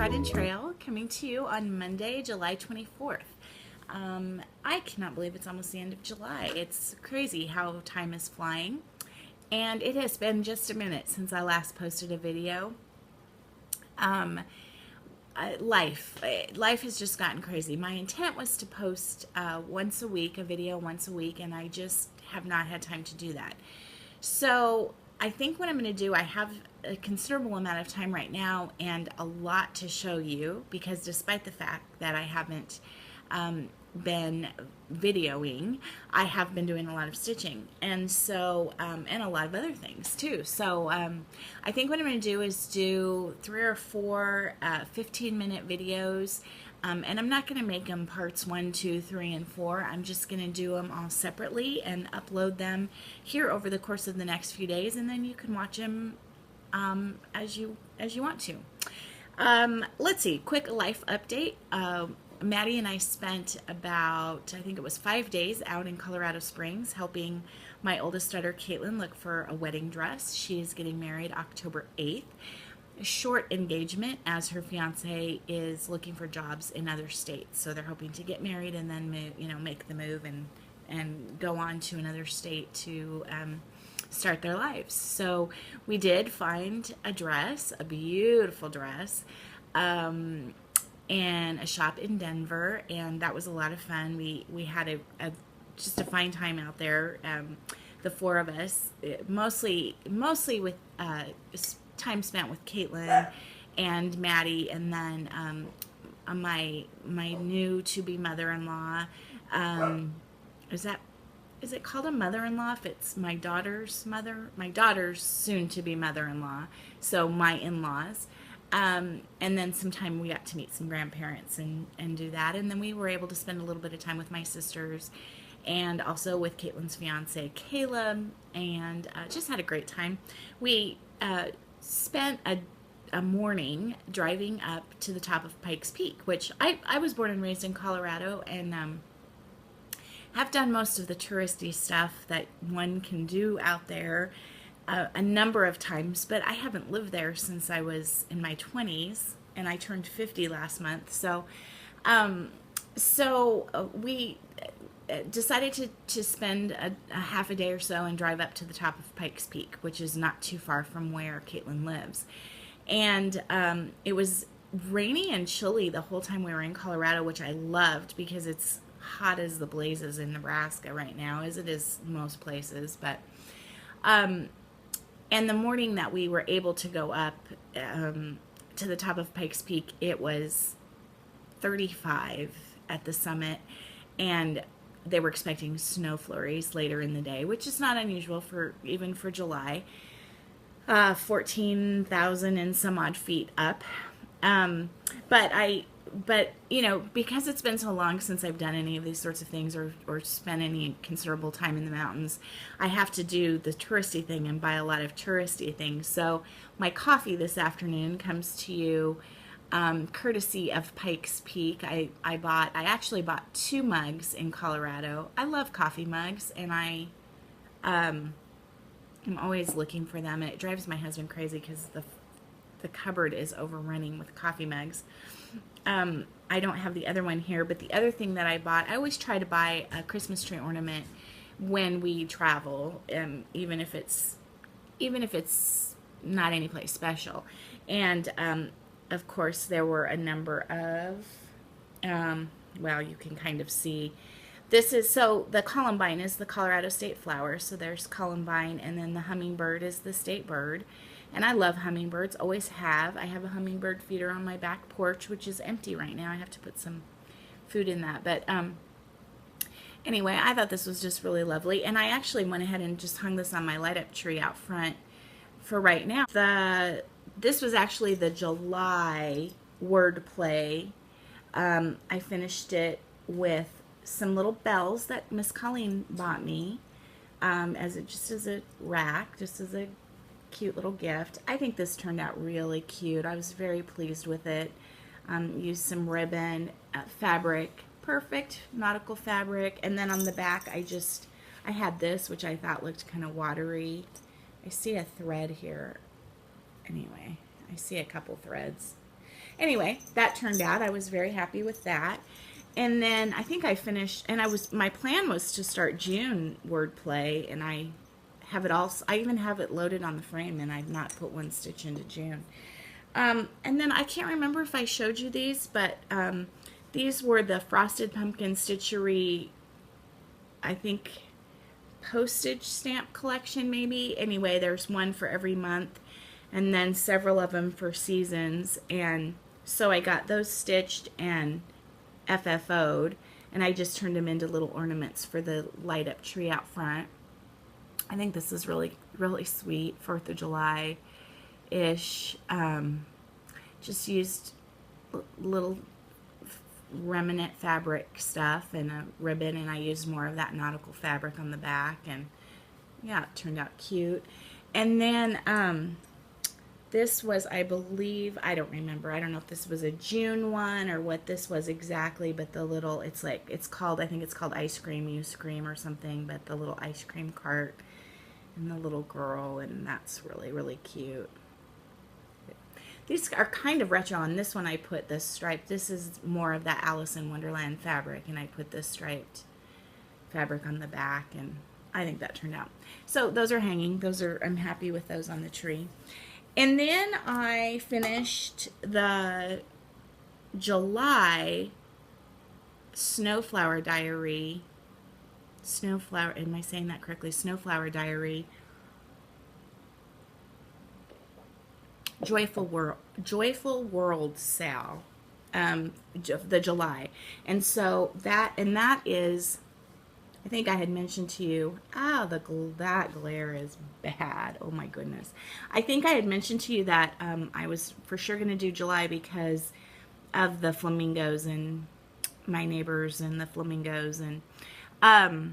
Trodden Trail, coming to you on Monday, July 24th. I cannot believe it's almost the end of July. It's crazy how time is flying. And it has been just a minute since I last posted a video. Life has just gotten crazy. My intent was to post once a week, a video once a week, and I just have not had time to do that. So I think what I'm going to do, I have a considerable amount of time right now and a lot to show you, because despite the fact that I haven't been videoing, I have been doing a lot of stitching, and so and a lot of other things too. So I think what I'm going to do is do 3 or 4 15-minute videos, and I'm not going to make them parts 1, 2, 3, and 4. I'm just going to do them all separately and upload them here over the course of the next few days, and then you can watch them as you want to. Let's see, quick life update. Maddie and I spent about, I think it was 5 days out in Colorado Springs helping my oldest daughter Caitlin look for a wedding dress. She is getting married October 8th. A short engagement, as her fiance is looking for jobs in other states. So they're hoping to get married and then move, make the move and go on to another state to start their lives. So we did find a dress, a beautiful dress, and a shop in Denver, and that was a lot of fun. We had just a fine time out there. The 4 of us, mostly with time spent with Caitlin and Maddie, and then my new to-be mother-in-law. Is it called a mother-in-law if it's my daughter's mother? My daughter's soon-to-be mother-in-law, so my in-laws. And then sometime we got to meet some grandparents and do that. And then we were able to spend a little bit of time with my sisters and also with Caitlin's fiance, Caleb, and just had a great time. We spent a morning driving up to the top of Pikes Peak, which I was born and raised in Colorado, and have done most of the touristy stuff that one can do out there a number of times, but I haven't lived there since I was in my 20s, and I turned 50 last month. So we decided to spend a half a day or so and drive up to the top of Pikes Peak, which is not too far from where Caitlin lives. And it was rainy and chilly the whole time we were in Colorado, which I loved because it's hot as the blazes in Nebraska right now, as it is most places. But and the morning that we were able to go up to the top of Pikes Peak, it was 35 at the summit, and they were expecting snow flurries later in the day, which is not unusual even for July. 14,000 and some odd feet up. But because it's been so long since I've done any of these sorts of things or spent any considerable time in the mountains, I have to do the touristy thing and buy a lot of touristy things. So my coffee this afternoon comes to you courtesy of Pikes Peak. I actually bought 2 mugs in Colorado. I love coffee mugs, and I'm always looking for them, and it drives my husband crazy because the cupboard is overrunning with coffee mugs. I don't have the other one here, but the other thing that I bought, I always try to buy a Christmas tree ornament when we travel, even if it's not any place special. And of course there were a number of well, you can kind of see, so the columbine is the Colorado state flower, so there's columbine, and then the hummingbird is the state bird. And I love hummingbirds, always have. I have a hummingbird feeder on my back porch, which is empty right now. I have to put some food in that. But anyway, I thought this was just really lovely. And I actually went ahead and just hung this on my light-up tree out front for right now. This was actually the July word play. I finished it with some little bells that Miss Colleen bought me just as a rack, just as a cute little gift. I think this turned out really cute. I was very pleased with it. Used some ribbon, fabric, perfect nautical fabric, and then on the back I had this, which I thought looked kind of watery. I see a thread here. Anyway, I see a couple threads. anyway, that turned out. I was very happy with that. And then I think I finished, and my plan was to start June wordplay, and I have it all, I even have it loaded on the frame, and I've not put one stitch into June. And then I can't remember if I showed you these, but these were the Frosted Pumpkin Stitchery, I think, postage stamp collection maybe. Anyway, there's one for every month, and then several of them for seasons. And so I got those stitched and FFO'd, and I just turned them into little ornaments for the light up tree out front. I think this is really, really sweet, 4th of July-ish. Just used little remnant fabric stuff and a ribbon, and I used more of that nautical fabric on the back, and yeah, it turned out cute. And then this was, I believe, I don't remember, I don't know if this was a June one or what this was exactly, but the little, it's called, I think it's called Ice Cream You Scream or something, but the little ice cream cart and the little girl, and that's really, really cute. These are kind of retro. On this one I put this striped, this is more of that Alice in Wonderland fabric, and I put this striped fabric on the back, and I think that turned out. So those are hanging. Those are, I'm happy with those on the tree. And then I finished the July Snowflower Diary. Snowflower, am I saying that correctly? Snowflower Diary. Joyful World sale, the July. And so that is, I think I had mentioned to you, that glare is bad. Oh my goodness. I think I had mentioned to you that I was for sure going to do July because of the flamingos and my neighbors and the flamingos. And I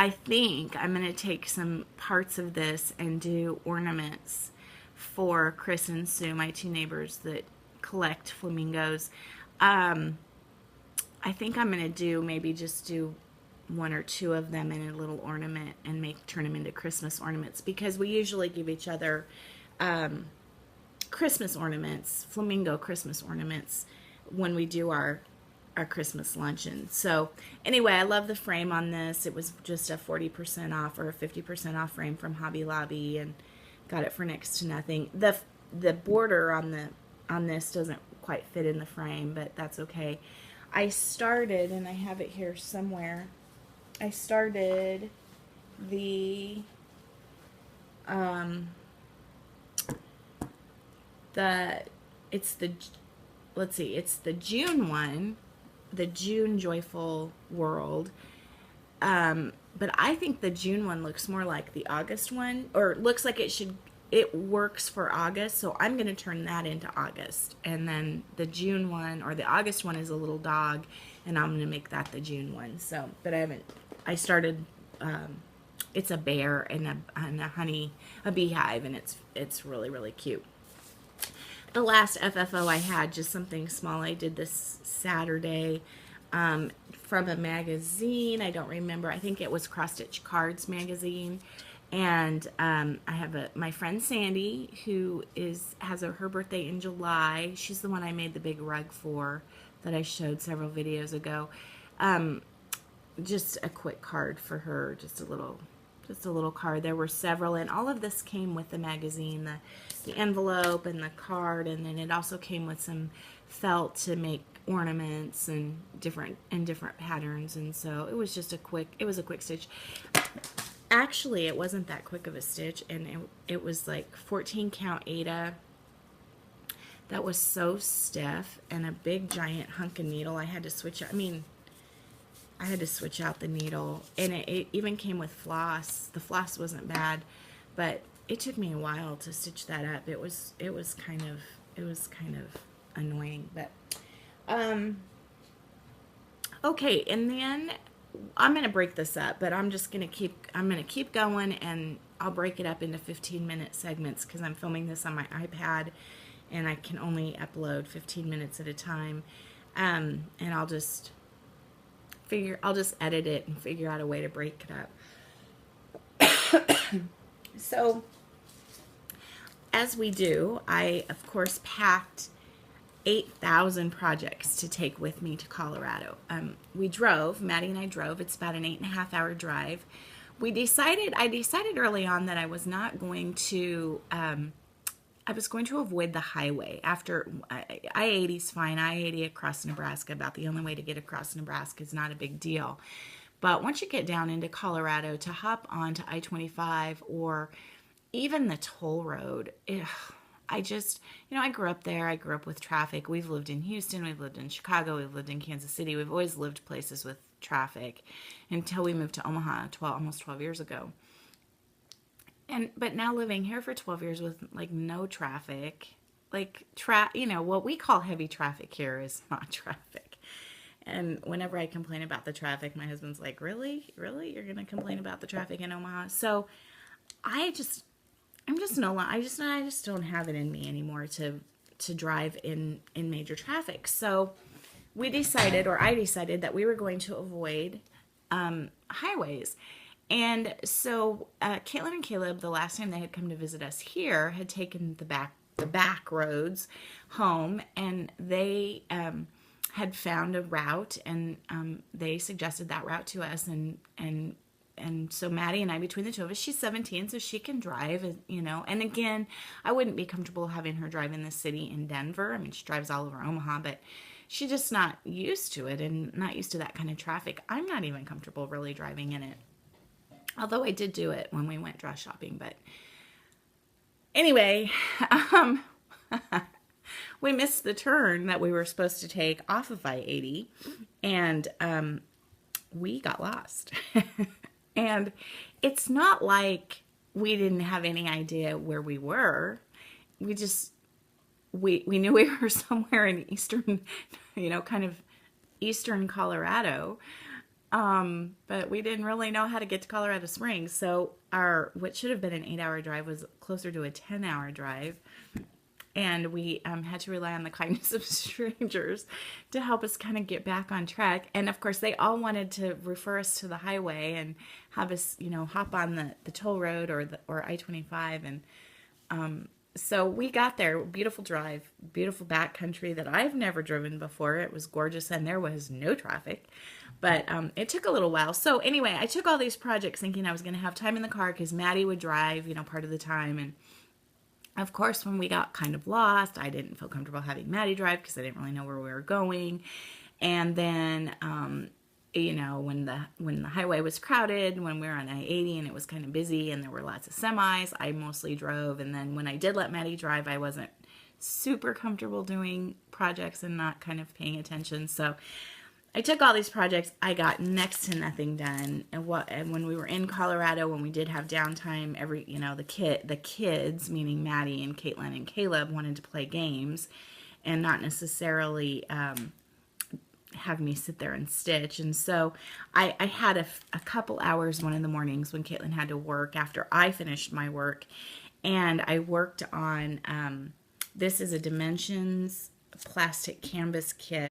think I'm going to take some parts of this and do ornaments for Chris and Sue, my two neighbors that collect flamingos. I think I'm going to maybe just do one or two of them in a little ornament and turn them into Christmas ornaments, because we usually give each other Christmas ornaments, flamingo Christmas ornaments, when we do our Christmas luncheon. So anyway, I love the frame on this. It was just a 40% off or a 50% off frame from Hobby Lobby, and got it for next to nothing. The border on this doesn't quite fit in the frame, but that's okay. I started, and I have it here somewhere, I started the it's the June one, the June Joyful World, but I think the June one looks more like the August one, or looks like it works for August, so I'm going to turn that into August. And then the June one, or the August one, is a little dog, and I'm going to make that the June one. So, but I started, it's a bear and a beehive, and it's really, really cute. The last FFO I had, just something small, I did this Saturday, from a magazine. I don't remember. I think it was Cross Stitch Cards magazine. And I have my friend Sandy, who has her birthday in July. She's the one I made the big rug for that I showed several videos ago. Just a quick card for her, just a little card. There were several, and all of this came with the magazine, the envelope and the card, and then it also came with some felt to make ornaments and different patterns. And so it was just a quick stitch. Actually, it wasn't that quick of a stitch, and it was like 14 count Aida that was so stiff, and a big giant hunk of needle. I had to switch out the needle, and it even came with floss. The floss wasn't bad, but it took me a while to stitch that up. It was kind of annoying, but okay. And then I'm going to break this up, but I'm going to keep going, and I'll break it up into 15-minute segments because I'm filming this on my iPad, and I can only upload 15 minutes at a time. And I'll just edit it and figure out a way to break it up. So as we do, I, of course, packed 8,000 projects to take with me to Colorado. We drove, Maddie and I drove. It's about an 8.5 hour drive. I decided early on that I was not going to, I was going to avoid the highway. After I-80 is fine. I-80 across Nebraska, about the only way to get across Nebraska, is not a big deal. But once you get down into Colorado, to hop onto I-25 or even the toll road, I just, I grew up there. I grew up with traffic. We've lived in Houston. We've lived in Chicago. We've lived in Kansas City. We've always lived places with traffic until we moved to Omaha almost 12 years ago. But now living here for 12 years with like no traffic, like what we call heavy traffic here is not traffic. And whenever I complain about the traffic, my husband's like, really? You're going to complain about the traffic in Omaha? So I just don't have it in me anymore to drive in major traffic. So I decided that we were going to avoid highways. And so Caitlin and Caleb, the last time they had come to visit us here, had taken the back roads home, and they had found a route, and they suggested that route to us, and so Maddie and I, between the two of us, she's 17, so she can drive, and again, I wouldn't be comfortable having her drive in the city in Denver. I mean, she drives all over Omaha, but she's just not used to it and not used to that kind of traffic. I'm not even comfortable really driving in it. Although I did do it when we went dress shopping, but anyway, we missed the turn that we were supposed to take off of I-80, and we got lost. And it's not like we didn't have any idea where we were. We just, we knew we were somewhere in eastern, kind of eastern Colorado. But we didn't really know how to get to Colorado Springs. So what should have been an 8-hour drive was closer to a 10-hour drive. And we had to rely on the kindness of strangers to help us kind of get back on track. And of course, they all wanted to refer us to the highway and have us, hop on the toll road or I-25. And so we got there. Beautiful drive, beautiful backcountry that I've never driven before. It was gorgeous, and there was no traffic. But it took a little while. So anyway, I took all these projects thinking I was going to have time in the car because Maddie would drive, part of the time. And of course, when we got kind of lost, I didn't feel comfortable having Maddie drive because I didn't really know where we were going. And then, when the highway was crowded, when we were on I-80 and it was kind of busy and there were lots of semis, I mostly drove. And then when I did let Maddie drive, I wasn't super comfortable doing projects and not kind of paying attention. So I took all these projects. I got next to nothing done. And when we were in Colorado, when we did have downtime, the kids, meaning Maddie and Caitlin and Caleb, wanted to play games and not necessarily have me sit there and stitch. And so I had a couple hours one of the mornings when Caitlin had to work after I finished my work, and I worked on this is a Dimensions plastic canvas kit.